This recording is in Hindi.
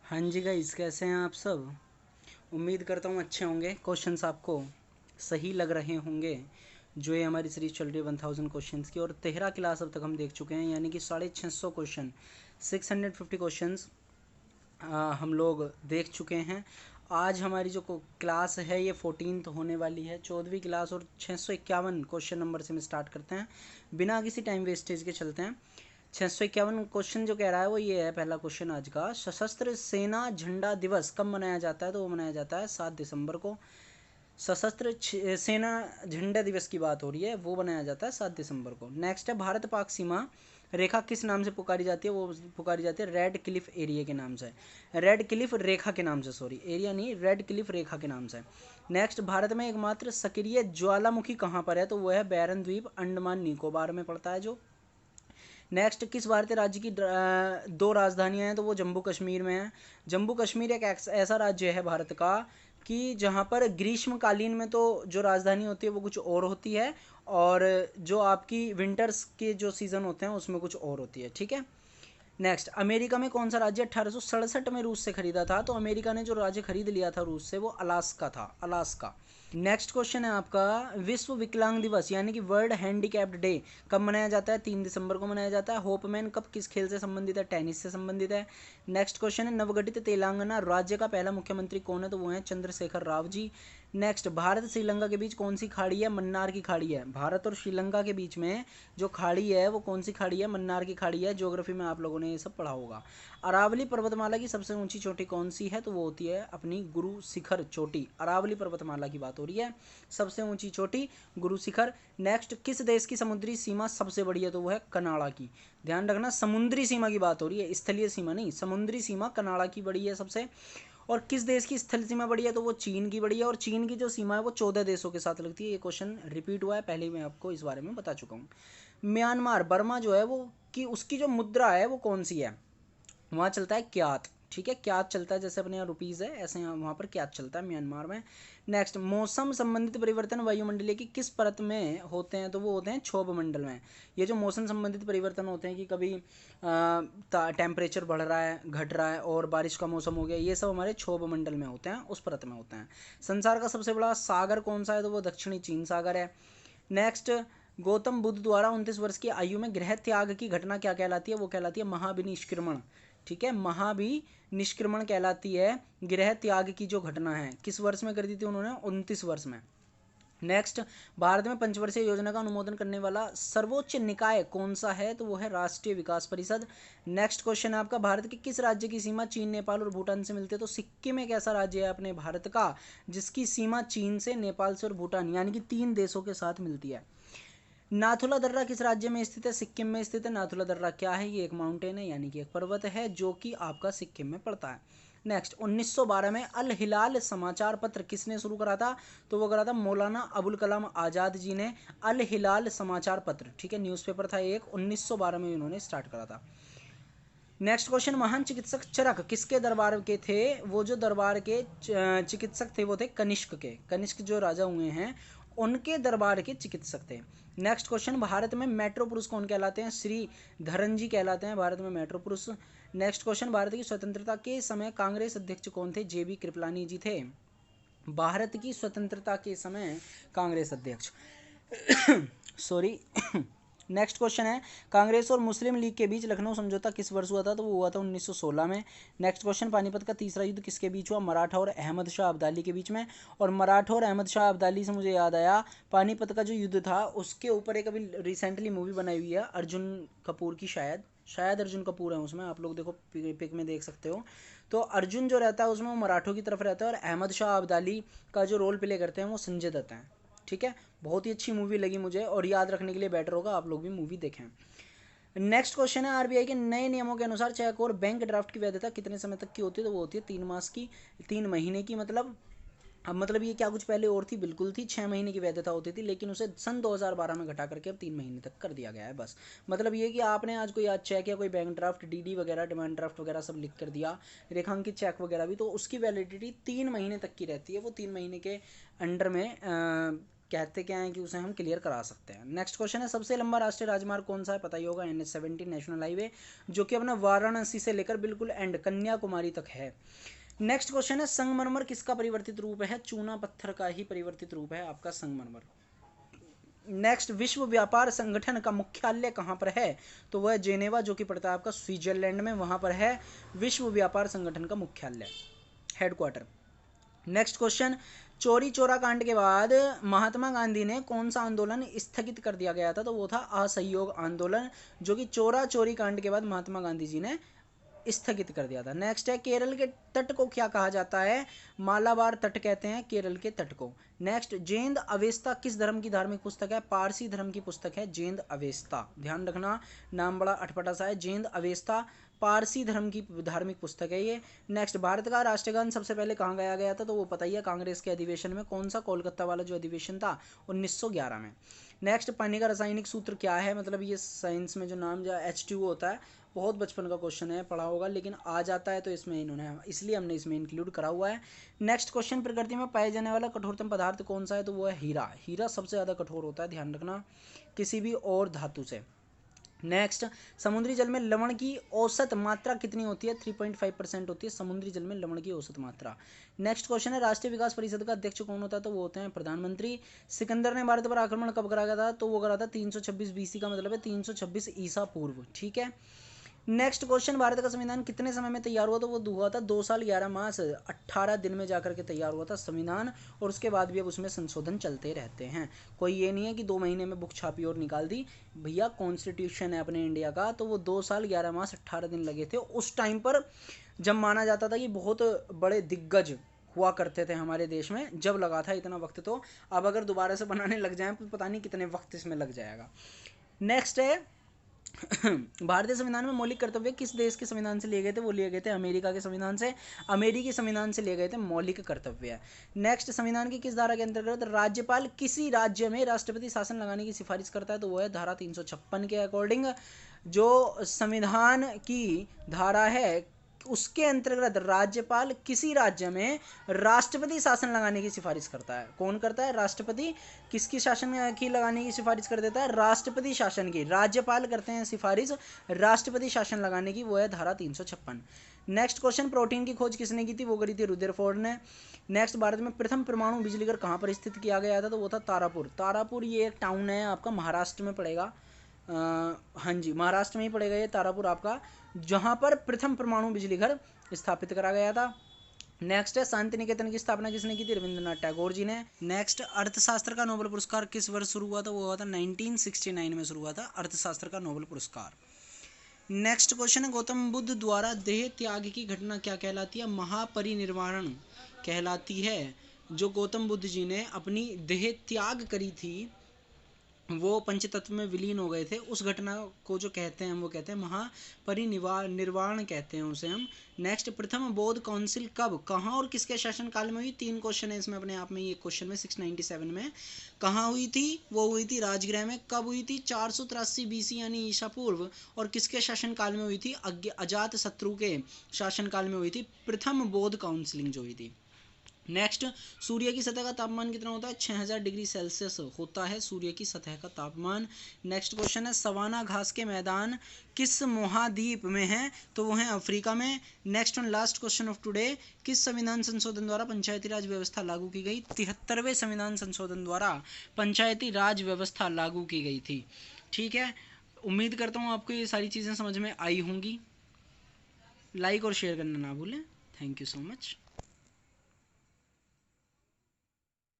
हाँ जी गाइस, कैसे हैं आप सब। उम्मीद करता हूँ अच्छे होंगे। क्वेश्चंस आपको सही लग रहे होंगे। जो ये हमारी सीरीज चल रही है 1000 क्वेश्चंस की, और 13 क्लास अब तक हम देख चुके हैं, यानी कि 650 क्वेश्चन, 650 क्वेश्चंस हम लोग देख चुके हैं। आज हमारी जो क्लास है ये 14th होने वाली है, 14वीं क्लास, और 651 क्वेश्चन नंबर से हम स्टार्ट करते हैं बिना किसी टाइम वेस्टेज के। चलते हैं। 651 क्वेश्चन जो कह रहा है वो ये है। पहला क्वेश्चन आज का, सशस्त्र सेना झंडा दिवस कब मनाया जाता है? तो वो मनाया जाता है 7 दिसंबर को। सशस्त्र सेना झंडा दिवस की बात हो रही है, वो बनाया जाता है 7 दिसंबर को। नेक्स्ट है, भारत पाक सीमा रेखा किस नाम से पुकारी जाती है? वो पुकारी जाती है रेड क्लिफ एरिया के नाम से, रेड क्लिफ रेखा के नाम से, सॉरी एरिया नहीं, रेड क्लिफ रेखा के नाम से। नेक्स्ट, भारत में एकमात्र सक्रिय ज्वालामुखी कहाँ पर है? तो वो है बैरन द्वीप, अंडमान निकोबार में पड़ता है जो। नेक्स्ट, किस भारतीय राज्य की दो राजधानियां हैं? तो वो जम्मू कश्मीर में है। जम्मू कश्मीर एक ऐसा राज्य है भारत का कि जहाँ पर ग्रीष्मकालीन में तो जो राजधानी होती है वो कुछ और होती है, और जो आपकी विंटर्स के जो सीज़न होते हैं उसमें कुछ और होती है। ठीक है। नेक्स्ट, अमेरिका में कौन सा राज्य 1867 में रूस से खरीदा था? तो अमेरिका ने जो राज्य खरीद लिया था रूस से वो अलास्का था, अलास्का। नेक्स्ट क्वेश्चन है आपका, विश्व विकलांग दिवस यानी कि वर्ल्ड हैंडीकैप्ड डे कब मनाया जाता है? 3 दिसंबर को मनाया जाता है। होपमैन कप किस खेल से संबंधित है? टेनिस से संबंधित है। नेक्स्ट क्वेश्चन है, नवगठित तेलंगाना राज्य का पहला मुख्यमंत्री कौन है? तो वो है चंद्रशेखर राव जी। नेक्स्ट, भारत श्रीलंका के बीच कौन सी खाड़ी है? मन्नार की खाड़ी है। भारत और श्रीलंका के बीच में जो खाड़ी है वो कौन सी खाड़ी है? मन्नार की खाड़ी है। ज्योग्राफी में आप लोगों ने ये सब पढ़ा होगा। अरावली पर्वतमाला की सबसे ऊंची चोटी कौन सी है? तो वो होती है अपनी गुरु शिखर चोटी। अरावली पर्वतमाला की बात हो रही है, सबसे ऊंची चोटी गुरु शिखर। नेक्स्ट, किस देश की समुद्री सीमा सबसे बड़ी है? तो वो है कनाडा की। ध्यान रखना, समुद्री सीमा की बात हो रही है, स्थलीय सीमा नहीं। समुद्री सीमा कनाडा की बड़ी है सबसे। और किस देश की स्थल सीमा बड़ी है? तो वो चीन की बड़ी है, और चीन की जो सीमा है वो 14 देशों के साथ लगती है। ये क्वेश्चन रिपीट हुआ है, पहले मैं आपको इस बारे में बता चुका हूँ। म्यांमार, बर्मा जो है वो, कि उसकी जो मुद्रा है वो कौन सी है? वहाँ चलता है क्यात। ठीक है, क्यात चलता है, जैसे अपने यहाँ रुपीज़ है ऐसे यहाँ वहाँ पर क्यात चलता है म्यांमार में। नेक्स्ट, मौसम संबंधित परिवर्तन वायुमंडलीय की किस परत में होते हैं? तो वो होते हैं क्षोभ मंडल में। ये जो मौसम संबंधित परिवर्तन होते हैं कि कभी टेम्परेचर बढ़ रहा है, घट रहा है, और बारिश का मौसम हो गया, ये सब हमारे क्षोभ मंडल में होते हैं, उस परत में होते हैं। संसार का सबसे बड़ा सागर कौन सा है? तो वो दक्षिणी चीन सागर है। नेक्स्ट, गौतम बुद्ध द्वारा 29 वर्ष की आयु में गृह त्याग की घटना क्या कहलाती है? वो कहलाती है महाभिनिष्क्रमण। ठीक है, महाभिनिष्क्रमण कहलाती है गृह त्याग की जो घटना है। किस वर्ष में कर दी थी उन्होंने? 29 वर्ष में। नेक्स्ट, भारत में पंचवर्षीय योजना का अनुमोदन करने वाला सर्वोच्च निकाय कौन सा है? तो वो है राष्ट्रीय विकास परिषद। नेक्स्ट क्वेश्चन है आपका, भारत के किस राज्य की सीमा चीन, नेपाल और भूटान से मिलती है? तो सिक्किम एक ऐसा राज्य है अपने भारत का जिसकी सीमा चीन से, नेपाल से और भूटान यानी कि 3 देशों के साथ मिलती है। नाथुला दर्रा किस राज्य में स्थित है? सिक्किम में स्थित है। नाथुला दर्रा क्या है? ये एक माउंटेन है, यानी कि एक पर्वत है जो कि आपका सिक्किम में पड़ता है। नेक्स्ट, 1912 में अल हिलाल समाचार पत्र किसने शुरू करा था? तो वो करा था मौलाना अबुल कलाम आज़ाद जी ने। अल हिलाल समाचार पत्र, ठीक है, न्यूज़पेपर था एक, 1912 में इन्होंने स्टार्ट करा था। नेक्स्ट क्वेश्चन, महान चिकित्सक चरक किसके दरबार के थे? वो जो दरबार के चिकित्सक थे वो थे कनिष्क के। कनिष्क जो राजा हुए हैं उनके दरबार के चिकित्सक थे। नेक्स्ट क्वेश्चन, भारत में मेट्रो पुरुष कौन कहलाते हैं? श्री धरन जी कहलाते हैं भारत में मेट्रो पुरुष। नेक्स्ट क्वेश्चन, भारत की स्वतंत्रता के समय कांग्रेस अध्यक्ष कौन थे? जेबी कृपलानी जी थे भारत की स्वतंत्रता के समय कांग्रेस अध्यक्ष। सॉरी। नेक्स्ट क्वेश्चन है, कांग्रेस और मुस्लिम लीग के बीच लखनऊ समझौता किस वर्ष हुआ था? तो वो हुआ था 1916 में। नेक्स्ट क्वेश्चन, पानीपत का तीसरा युद्ध किसके बीच हुआ? मराठा और अहमद शाह अब्दाली के बीच में। और मराठा और अहमद शाह अब्दाली से मुझे याद आया, पानीपत का जो युद्ध था उसके ऊपर एक अभी रिसेंटली मूवी बनाई हुई है अर्जुन कपूर की, शायद शायद अर्जुन कपूर है उसमें, आप लोग देखो पिक में देख सकते हो। तो अर्जुन जो रहता है उसमें वो मराठों की तरफ रहता है, और अहमद शाह अब्दाली का जो रोल प्ले करते हैं वो संजय दत्त हैं। ठीक है, बहुत ही अच्छी मूवी लगी मुझे, और याद रखने के लिए बेटर होगा आप लोग भी मूवी देखें। नेक्स्ट क्वेश्चन है, आरबीआई के नए नियमों के अनुसार चेक और बैंक ड्राफ्ट की वैधता कितने समय तक की होती है? तो वो होती है 3 मास की, 3 महीने की। मतलब अब मतलब ये क्या कुछ पहले और थी? बिल्कुल थी, 6 महीने की वैधता होती थी, लेकिन उसे सन 2012 में घटा करके अब 3 महीने तक कर दिया गया है बस। मतलब ये कि आपने आज कोई आज चेक या कोई बैंक ड्राफ्ट, डीडी वगैरह, डिमांड ड्राफ्ट वगैरह सब लिख कर दिया, रेखांकित चेक वगैरह भी, तो उसकी वैलिडिटी 3 महीने तक की रहती है। वो 3 महीने के अंडर में कहते क्या हैं कि उसे हम क्लियर करा सकते हैं। नेक्स्ट क्वेश्चन है सबसे लंबा राष्ट्रीय राजमार्ग कौन सा है, पता ही होगा NH-17 नेशनल हाईवे, जो कि अपना वाराणसी से लेकर बिल्कुल एंड कन्याकुमारी तक है। नेक्स्ट क्वेश्चन है संगमरमर किसका परिवर्तित रूप है, चूना पत्थर का ही परिवर्तित रूप है आपका संगमरमर। नेक्स्ट विश्व व्यापार संगठन का मुख्यालय कहाँ पर है, तो वह जेनेवा जो कि पड़ता है आपका स्विट्जरलैंड में, वहाँ पर है विश्व व्यापार संगठन का मुख्यालय, हेडक्वार्टर। नेक्स्ट क्वेश्चन चोरी चोरा कांड के बाद महात्मा गांधी ने कौन सा आंदोलन स्थगित कर दिया गया था, तो वो था असहयोग आंदोलन, जो कि चोरा चोरी कांड के बाद महात्मा गांधी जी ने स्थगित कर दिया था। नेक्स्ट है केरल के तट को क्या कहा जाता है, मालाबार तट कहते हैं केरल के तट को। नेक्स्ट जेंद अवेस्ता किस धर्म की धार्मिक पुस्तक है, पारसी धर्म की पुस्तक है जेंद अवेस्ता, ध्यान रखना नाम बड़ा अटपटा सा है, जेंद अवेस्ता पारसी धर्म की धार्मिक पुस्तक है ये। नेक्स्ट भारत का राष्ट्रगान सबसे पहले कहाँ गाया गया था, तो वो पता ही है कांग्रेस के अधिवेशन में, कौन सा, कोलकाता वाला जो अधिवेशन था 1911 में। नेक्स्ट पानी का रासायनिक सूत्र क्या है, मतलब ये साइंस में जो नाम जो H2O होता है, बहुत बचपन का क्वेश्चन है, पढ़ा होगा, लेकिन आ जाता है तो इसमें इन्होंने, इसलिए हमने इसमें इंक्लूड करा हुआ है। नेक्स्ट क्वेश्चन प्रकृति में पाए जाने वाला कठोरतम पदार्थ कौन सा है, तो वो है हीरा। हीरा सबसे ज़्यादा कठोर होता है, ध्यान रखना, किसी भी और धातु से। नेक्स्ट समुद्री जल में लवण की औसत मात्रा कितनी होती है, 3.5% होती है समुद्री जल में लवण की औसत मात्रा। नेक्स्ट क्वेश्चन है राष्ट्रीय विकास परिषद का अध्यक्ष कौन होता है, तो वो होते हैं प्रधानमंत्री। सिकंदर ने भारत पर आक्रमण कब करा गया था, तो वो करा था 326 BC का मतलब है 326 ईसा पूर्व, ठीक है। नेक्स्ट क्वेश्चन भारत का संविधान कितने समय में तैयार हुआ, तो वो हुआ था 2 साल 11 मास 18 दिन में जाकर के तैयार हुआ था संविधान, और उसके बाद भी अब उसमें संशोधन चलते रहते हैं। कोई ये नहीं है कि 2 महीने में बुक छापी और निकाल दी, भैया कॉन्स्टिट्यूशन है अपने इंडिया का, तो वो 2 साल 11 मास 18 दिन लगे थे उस टाइम पर, जब माना जाता था कि बहुत बड़े दिग्गज हुआ करते थे हमारे देश में, जब लगा था इतना वक्त। तो अब अगर दोबारा से बनाने लग जाए तो पता नहीं कितने वक्त इसमें लग जाएगा। नेक्स्ट है भारतीय संविधान में मौलिक कर्तव्य किस देश के संविधान से लिए गए थे, वो लिए गए थे अमेरिका के संविधान से, अमेरिकी संविधान से लिए गए थे मौलिक कर्तव्य। नेक्स्ट संविधान की किस धारा के अंतर्गत राज्यपाल किसी राज्य में राष्ट्रपति शासन लगाने की सिफारिश करता है, तो वो है धारा 356 के अकॉर्डिंग। जो संविधान की धारा है उसके अंतर्गत राज्यपाल किसी राज्य में राष्ट्रपति शासन लगाने की सिफारिश करता है। कौन करता है, राष्ट्रपति। किसकी शासन की लगाने की सिफारिश कर देता है, राष्ट्रपति शासन की। राज्यपाल करते हैं सिफारिश राष्ट्रपति शासन लगाने की, वो है धारा 356। नेक्स्ट क्वेश्चन प्रोटीन की खोज किसने की थी, वो करी थी रुदरफोर्ड ने। नेक्स्ट भारत में प्रथम परमाणु बिजली घर कहाँ पर स्थित किया गया था, तो वो था तारापुर। तारापुर ये एक टाउन है आपका, महाराष्ट्र में पड़ेगा, हाँ जी महाराष्ट्र में ही पड़ेगा ये तारापुर आपका, जहाँ पर प्रथम परमाणु बिजली घर स्थापित करा गया था। नेक्स्ट है शांति निकेतन की स्थापना किसने की थी, रविंद्रनाथ टैगोर जी ने। नेक्स्ट अर्थशास्त्र का नोबेल पुरस्कार किस वर्ष शुरू हुआ था, वो हुआ था 1969 में शुरू हुआ था अर्थशास्त्र का नोबेल पुरस्कार। नेक्स्ट क्वेश्चन है गौतम बुद्ध द्वारा देह त्याग की घटना क्या कहलाती है, महापरिनिर्वाण कहलाती है। जो गौतम बुद्ध जी ने अपनी देह त्याग करी थी, वो पंचतत्व में विलीन हो गए थे, उस घटना को जो कहते हैं वो कहते हैं महापरिनिर्वाण कहते हैं उसे हम। नेक्स्ट प्रथम बौद्ध काउंसिल कब, कहाँ और किसके शासनकाल में हुई, 3 क्वेश्चन है इसमें अपने आप में। ये क्वेश्चन में 697 में कहाँ हुई थी, वो हुई थी राजगृह में। कब हुई थी, 483 BC यानी ईसा पूर्व, और किसके शासनकाल में हुई थी, अजात शत्रु के शासनकाल में हुई थी प्रथम बौद्ध काउंसिलिंग जो हुई थी। नेक्स्ट सूर्य की सतह का तापमान कितना होता है, 6000 डिग्री सेल्सियस होता है सूर्य की सतह का तापमान। नेक्स्ट क्वेश्चन है सवाना घास के मैदान किस महाद्वीप में है, तो वो है अफ्रीका में। Next and last question of today, किस संविधान संशोधन द्वारा पंचायती राज व्यवस्था लागू की गई, 73वें संविधान संशोधन द्वारा पंचायती राज व्यवस्था लागू की गई थी। ठीक है, उम्मीद करता हूँ आपको ये सारी चीज़ें समझ में आई होंगी। लाइक और शेयर करना ना भूलें। Thank you so much.